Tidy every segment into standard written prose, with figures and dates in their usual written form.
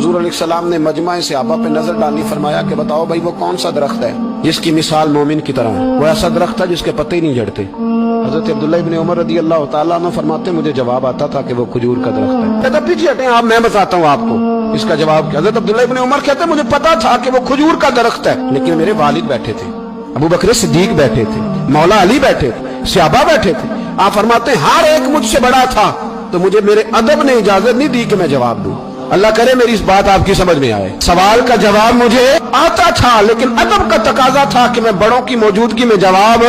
हुजूर अलैहिस्सलाम ने मजमा सहाबा पे नजर डाली, फरमाया कि बताओ भाई वो कौन सा दरख्त है जिसकी मिसाल मोमिन की तरह है। वो ऐसा दरख्त है जिसके पत्ते ही नहीं झड़ते। हजरत अब्दुल्ला इब्न उमर रदी अल्लाह ताला अन्हु फरमाते मुझे जवाब आता था कि वो खजूर का दरख्त है। कहता पीछे हटें आप, मैं बताता हूँ आपको इसका जवाब। हजरत अब्दुल्ला इब्न उमर कहते मुझे पता था कि वो खजूर का दरख्त है, लेकिन मेरे वालिद बैठे थे, अबू बकर सिद्दीक बैठे थे, मौला अली बैठे थे, सहाबा बैठे थे। आप फरमाते हर एक मुझसे बड़ा था, तो मुझे मेरे अदब ने इजाजत नहीं दी कि मैं जवाब दूं। अल्लाह करे मेरी इस बात आपकी समझ में आए। सवाल का जवाब मुझे आता था, लेकिन अदब का तकाजा था कि मैं बड़ों की मौजूदगी में जवाब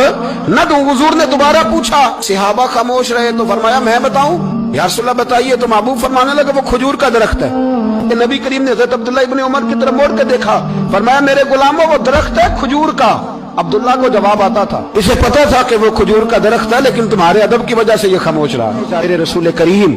न दूं। हुजूर ने दोबारा पूछा, सहाबा खामोश रहे, तो फरमाया मैं बताऊं? या रसूलल्लाह बताइए। तो महबूब फरमाने लगे वो खजूर का दरख्त है। नबी करीम ने हज़रत अब्दुल्ला इब्न उमर की तरफ मोड़ के देखा, फरमाया मेरे गुलामों वो दरख्त है खजूर का। अब्दुल्ला को जवाब आता था, इसे पता था कि वो खजूर का दरख्त है, लेकिन तुम्हारे अदब की वजह से ये खामोश रहा। मेरे रसूल करीम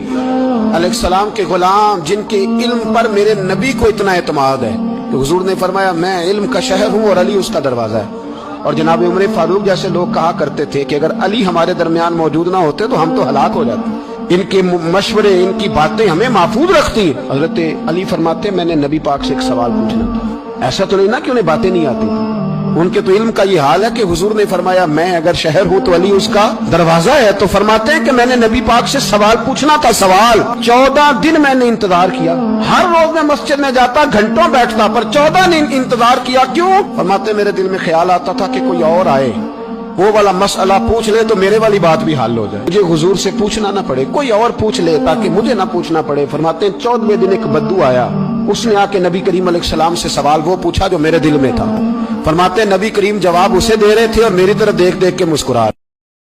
अलैहिस्सलाम के गुलाम जिनके इल्म पर मेरे नबी को इतना एतमाद है कि हुजूर ने फरमाया मैं इल्म का शहर हूँ और अली उसका दरवाजा है। और जनाब उमर फारूक जैसे लोग कहा करते थे कि अगर अली हमारे दरमियान मौजूद ना होते तो हम तो हलाक हो जाते। इनके मशवरे, इनकी बातें हमें महफूज रखती हैं। हजरत अली फरमाते मैंने नबी पाक से एक सवाल पूछना था। ऐसा तो नहीं ना कि उन्हें बातें नहीं आती थी, उनके तो इल्म का ये हाल है कि हुजूर ने फरमाया मैं अगर शहर हूं तो अली उसका दरवाजा है। तो फरमाते हैं कि मैंने नबी पाक से सवाल पूछना था। सवाल 14 दिन मैंने इंतजार किया। हर रोज मैं मस्जिद में जाता, घंटों बैठता, पर 14 दिन इंतजार किया। क्यों? फरमाते मेरे दिल में ख्याल आता था कि कोई और आए, वो वाला मसला पूछ ले तो मेरे वाली बात भी हल हो जाए, मुझे हुजूर से पूछना ना पड़े, कोई और पूछ ले ताकि मुझे ना पूछना पड़े। फरमाते हैं 14वें दिन एक बद्दू आया, उसने आके नबी करीम अलैहिस्सलाम से सवाल वो पूछा जो मेरे दिल में था। फरमाते हैं नबी करीम जवाब उसे दे रहे थे और मेरी तरफ देख देख के मुस्कुरा